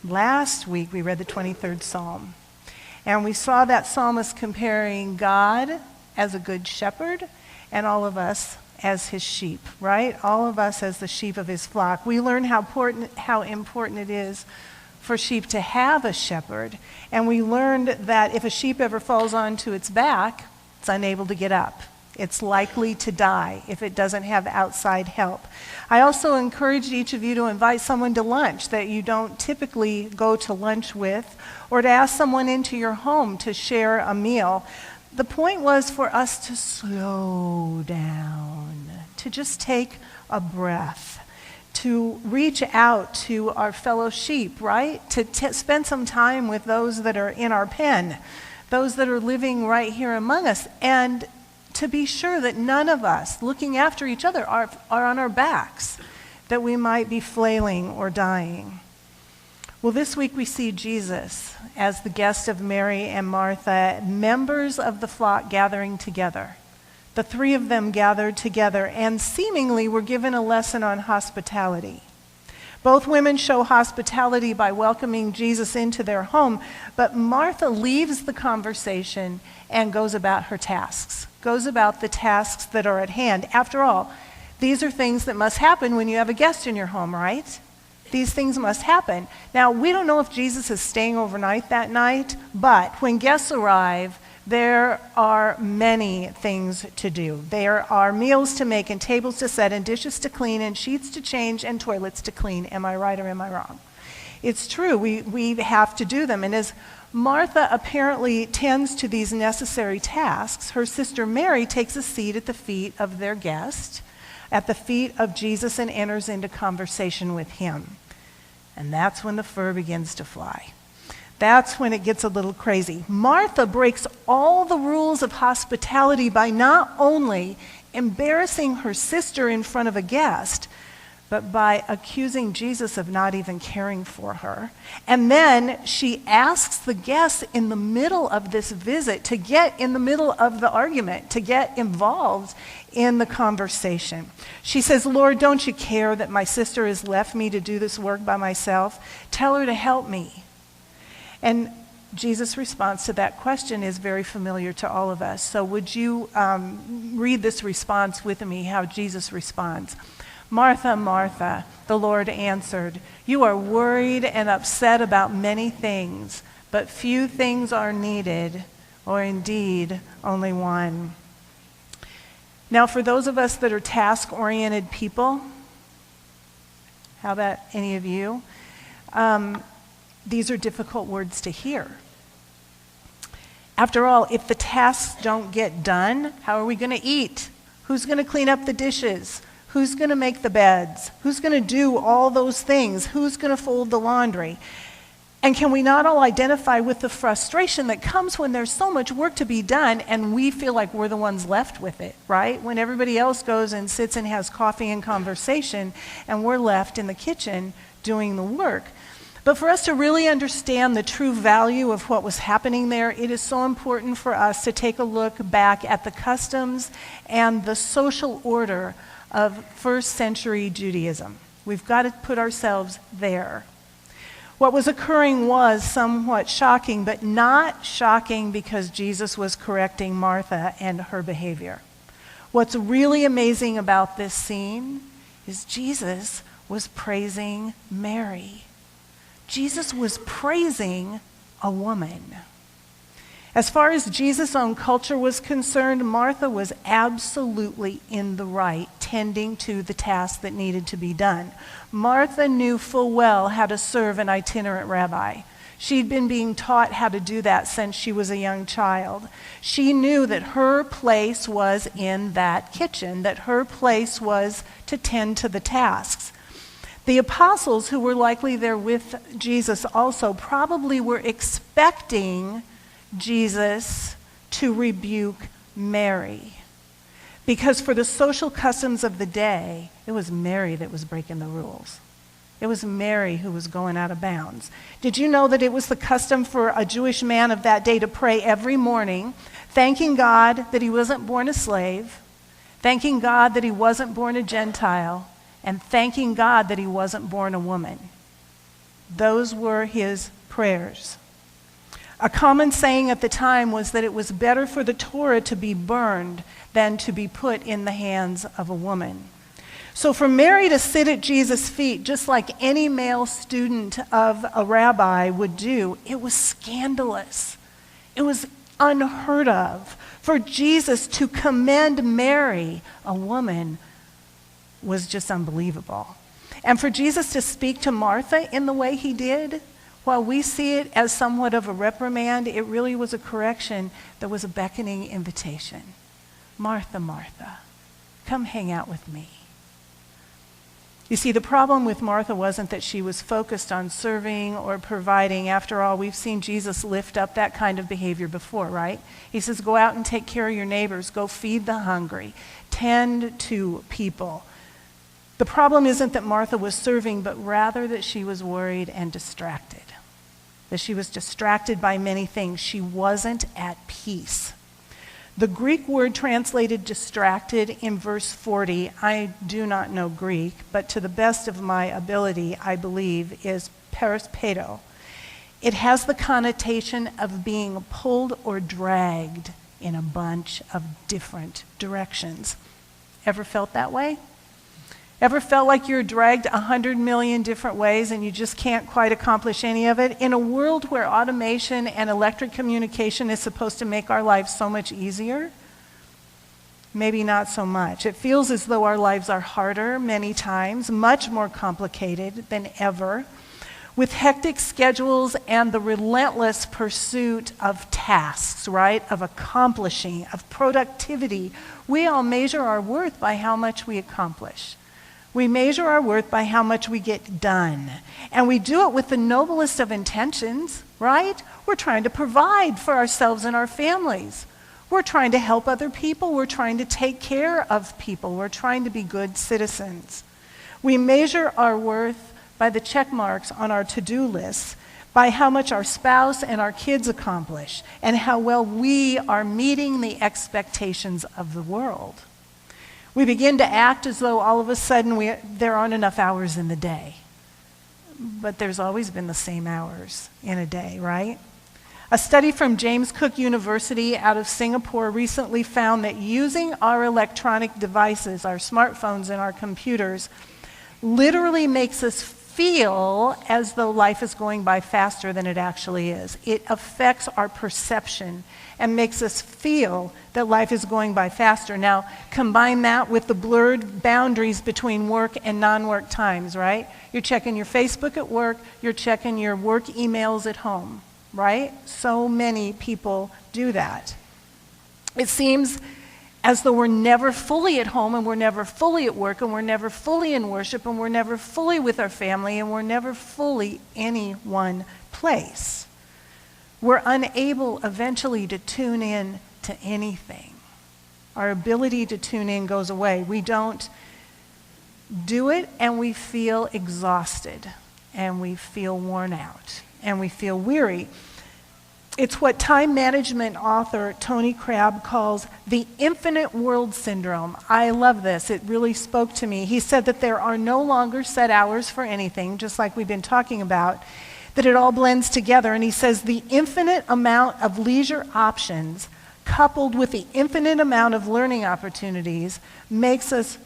Last week we read the 23rd Psalm, and we saw that psalmist comparing God as a good shepherd and all of us as his sheep, right? All of us as the sheep of his flock. We learned how important it is for sheep to have a shepherd, and we learned that if a sheep ever falls onto its back, it's unable to get up. It's likely to die if it doesn't have outside help. I also encouraged each of you to invite someone to lunch that you don't typically go to lunch with, or to ask someone into your home to share a meal. The point was for us to slow down, to just take a breath, to reach out to our fellow sheep, right? To spend some time with those that are in our pen, those that are living right here among us, and to be sure that none of us, looking after each other, are on our backs, that we might be flailing or dying. Well, this week we see Jesus as the guest of Mary and Martha, members of the flock gathering together. The three of them gathered together and seemingly were given a lesson on hospitality. Both women show hospitality by welcoming Jesus into their home, but Martha leaves the conversation and goes about her tasks, goes about the tasks that are at hand. After all, these are things that must happen when you have a guest in your home, right? These things must happen. Now, we don't know if Jesus is staying overnight that night, but when guests arrive, there are many things to do. There are meals to make and tables to set and dishes to clean and sheets to change and toilets to clean. Am I right or am I wrong? It's true. We have to do them. And as Martha apparently tends to these necessary tasks, her sister Mary takes a seat at the feet of their guest, at the feet of Jesus, and enters into conversation with him. And that's when the fur begins to fly. That's when it gets a little crazy. Martha breaks all the rules of hospitality by not only embarrassing her sister in front of a guest, but by accusing Jesus of not even caring for her. And then she asks the guests in the middle of this visit to get in the middle of the argument, to get involved in the conversation. She says, "Lord, don't you care that my sister has left me to do this work by myself? Tell her to help me." And Jesus' response to that question is very familiar to all of us. So would you read this response with me, how Jesus responds? "Martha, Martha," the Lord answered, "you are worried and upset about many things, but few things are needed, or indeed only one." Now, for those of us that are task-oriented people, how about any of you? These are difficult words to hear. After all, if the tasks don't get done, how are we going to eat? Who's going to clean up the dishes? Who's going to make the beds? Who's going to do all those things? Who's going to fold the laundry? And can we not all identify with the frustration that comes when there's so much work to be done and we feel like we're the ones left with it, right? When everybody else goes and sits and has coffee and conversation and we're left in the kitchen doing the work. But for us to really understand the true value of what was happening there, it is so important for us to take a look back at the customs and the social order of first century Judaism. We've got to put ourselves there. What was occurring was somewhat shocking, but not shocking because Jesus was correcting Martha and her behavior. What's really amazing about this scene is Jesus was praising Mary. Jesus was praising a woman. As far as Jesus' own culture was concerned, Martha was absolutely in the right, tending to the task that needed to be done. Martha knew full well how to serve an itinerant rabbi. She'd been being taught how to do that since she was a young child. She knew that her place was in that kitchen, that her place was to tend to the tasks. The apostles, who were likely there with Jesus also, probably were expecting Jesus to rebuke Mary. Because for the social customs of the day, it was Mary that was breaking the rules. It was Mary who was going out of bounds. Did you know that it was the custom for a Jewish man of that day to pray every morning, thanking God that he wasn't born a slave, thanking God that he wasn't born a Gentile, and thanking God that he wasn't born a woman? Those were his prayers. A common saying at the time was that it was better for the Torah to be burned than to be put in the hands of a woman. So for Mary to sit at Jesus' feet, just like any male student of a rabbi would do, it was scandalous. It was unheard of. For Jesus to commend Mary, a woman, was just unbelievable. And for Jesus to speak to Martha in the way he did, while we see it as somewhat of a reprimand, it really was a correction that was a beckoning invitation. Martha, Martha, come hang out with me. You see, the problem with Martha wasn't that she was focused on serving or providing. After all, we've seen Jesus lift up that kind of behavior before, right? He says, go out and take care of your neighbors. Go feed the hungry. Tend to people. The problem isn't that Martha was serving, but rather that she was worried and distracted. That she was distracted by many things. She wasn't at peace. The Greek word translated distracted in verse 40, I do not know Greek, but to the best of my ability, I believe, is perispedo. It has the connotation of being pulled or dragged in a bunch of different directions. Ever felt that way? Ever felt like you're dragged 100 million different ways and you just can't quite accomplish any of it? In a world where automation and electric communication is supposed to make our lives so much easier, maybe not so much. It feels as though our lives are harder many times, much more complicated than ever. With hectic schedules and the relentless pursuit of tasks, right? Of accomplishing, of productivity, we all measure our worth by how much we accomplish. We measure our worth by how much we get done. And we do it with the noblest of intentions, right? We're trying to provide for ourselves and our families. We're trying to help other people. We're trying to take care of people. We're trying to be good citizens. We measure our worth by the check marks on our to-do lists, by how much our spouse and our kids accomplish, and how well we are meeting the expectations of the world. We begin to act as though all of a sudden there aren't enough hours in the day. But there's always been the same hours in a day, right? A study from James Cook University out of Singapore recently found that using our electronic devices, our smartphones and our computers, literally makes us feel as though life is going by faster than it actually is. It affects our perception and makes us feel that life is going by faster. Now, combine that with the blurred boundaries between work and non-work times, right? You're checking your Facebook at work, you're checking your work emails at home, right? So many people do that. It seems as though we're never fully at home and we're never fully at work and we're never fully in worship and we're never fully with our family and we're never fully any one place. We're unable eventually to tune in to anything. Our ability to tune in goes away. We don't do it and we feel exhausted and we feel worn out and we feel weary. It's what time management author Tony Crabb calls the infinite world syndrome. I love this. It really spoke to me. He said that there are no longer set hours for anything, just like we've been talking about, that it all blends together. And he says the infinite amount of leisure options coupled with the infinite amount of learning opportunities makes us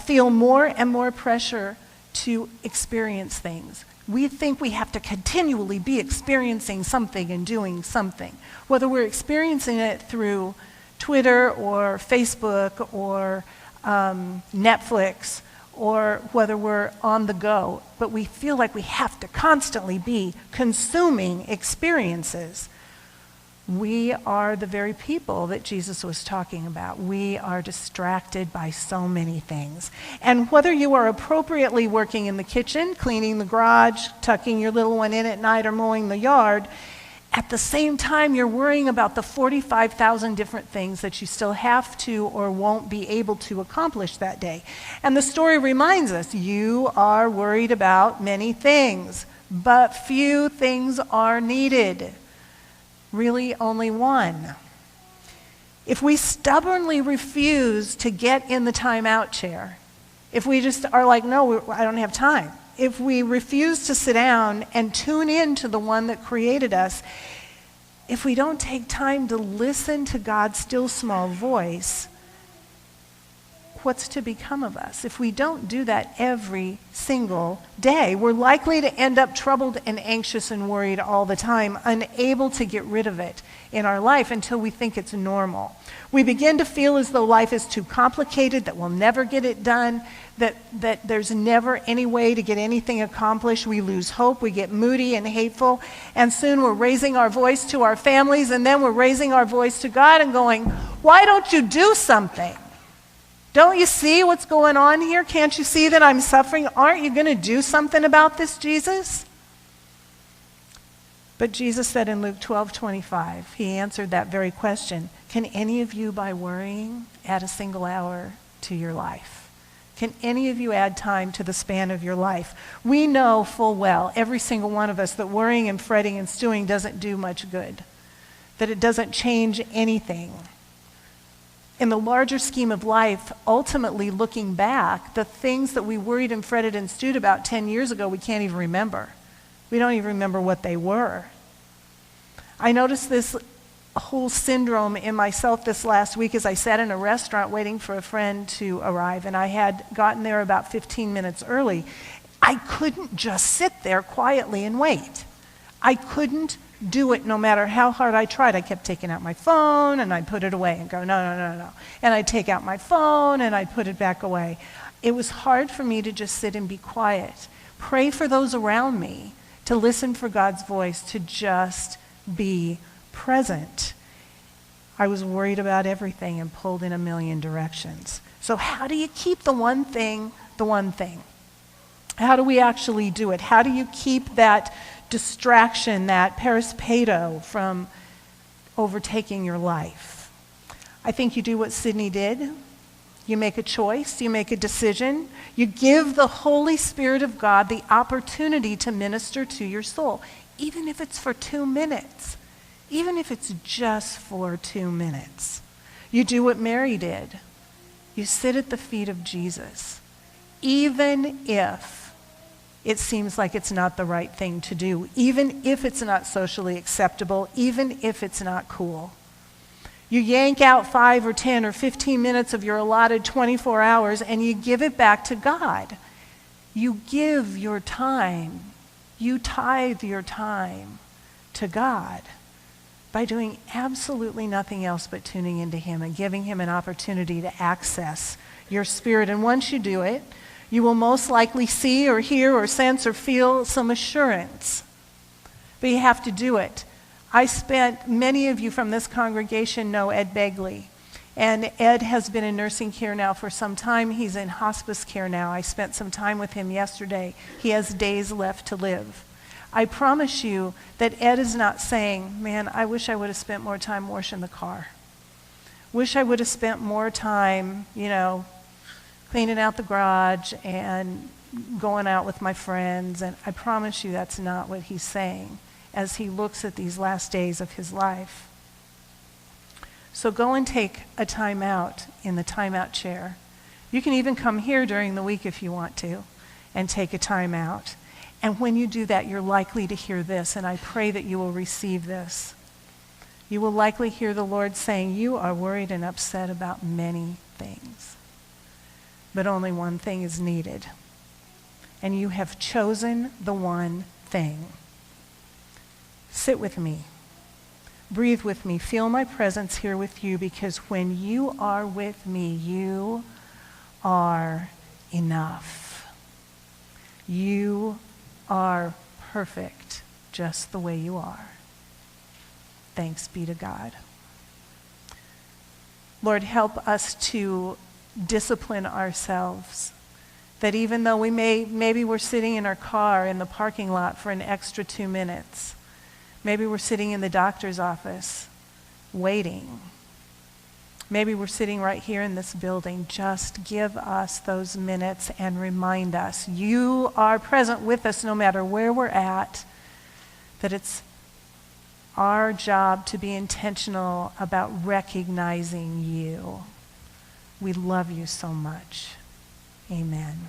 feel more and more pressure to experience things. We think we have to continually be experiencing something and doing something. Whether we're experiencing it through Twitter or Facebook or Netflix, or whether we're on the go, but we feel like we have to constantly be consuming experiences. We are the very people that Jesus was talking about. We are distracted by so many things. And whether you are appropriately working in the kitchen, cleaning the garage, tucking your little one in at night, or mowing the yard, at the same time you're worrying about the 45,000 different things that you still have to or won't be able to accomplish that day. And the story reminds us, you are worried about many things, but few things are needed. Really only one. If we stubbornly refuse to get in the timeout chair, if we just are like, no, I don't have time. if we refuse to sit down and tune in to the one that created us, if we don't take time to listen to God's still small voice, what's to become of us? If we don't do that every single day, we're likely to end up troubled and anxious and worried all the time, unable to get rid of it in our life until we think it's normal. We begin to feel as though life is too complicated, that we'll never get it done, that there's never any way to get anything accomplished. We lose hope, we get moody and hateful, and soon we're raising our voice to our families, and then we're raising our voice to God and going, why don't you do something? Don't you see what's going on here? Can't you see that I'm suffering? Aren't you going to do something about this, Jesus? But Jesus said in Luke 12:25, he answered that very question. Can any of you, by worrying, add a single hour to your life? Can any of you add time to the span of your life? We know full well, every single one of us, that worrying and fretting and stewing doesn't do much good, that it doesn't change anything. In the larger scheme of life, ultimately looking back, the things that we worried and fretted and stewed about 10 years ago, we can't even remember. We don't even remember what they were. I noticed this whole syndrome in myself this last week as I sat in a restaurant waiting for a friend to arrive, and I had gotten there about 15 minutes early. I couldn't just sit there quietly and wait. I couldn't do it no matter how hard I tried. I kept taking out my phone and I'd put it away and go, no. And I'd take out my phone and I'd put it back away. It was hard for me to just sit and be quiet. Pray for those around me, to listen for God's voice, to just be present. I was worried about everything and pulled in a million directions. So how do you keep the one thing the one thing? How do we actually do it? How do you keep that distraction, that perispedo, from overtaking your life? I think you do what Sydney did. You make a choice, you make a decision, you give the Holy Spirit of God the opportunity to minister to your soul, even if it's for 2 minutes, even if it's just for 2 minutes. You do what Mary did. You sit at the feet of Jesus, even if it seems like it's not the right thing to do, even if it's not socially acceptable, even if it's not cool. You yank out 5 or 10 or 15 minutes of your allotted 24 hours and you give it back to God. You give your time, you tithe your time to God by doing absolutely nothing else but tuning into Him and giving Him an opportunity to access your spirit. And once you do it, you will most likely see or hear or sense or feel some assurance. But you have to do it. Many of you from this congregation know Ed Begley. And Ed has been in nursing care now for some time. He's in hospice care now. I spent some time with him yesterday. He has days left to live. I promise you that Ed is not saying, man, I wish I would have spent more time washing the car. Wish I would have spent more time, cleaning out the garage and going out with my friends. And I promise you that's not what he's saying as he looks at these last days of his life. So go and take a time out in the timeout chair. You can even come here during the week if you want to and take a time out. And when you do that, you're likely to hear this, and I pray that you will receive this. You will likely hear the Lord saying, you are worried and upset about many things, but only one thing is needed. And you have chosen the one thing. Sit with me. Breathe with me. Feel my presence here with you, because when you are with me, you are enough. You are perfect just the way you are. Thanks be to God. Lord, help us to discipline ourselves, that even though maybe we're sitting in our car in the parking lot for an extra 2 minutes, maybe we're sitting in the doctor's office waiting, maybe we're sitting right here in this building, just give us those minutes and remind us you are present with us no matter where we're at, that it's our job to be intentional about recognizing you. We love you so much. Amen.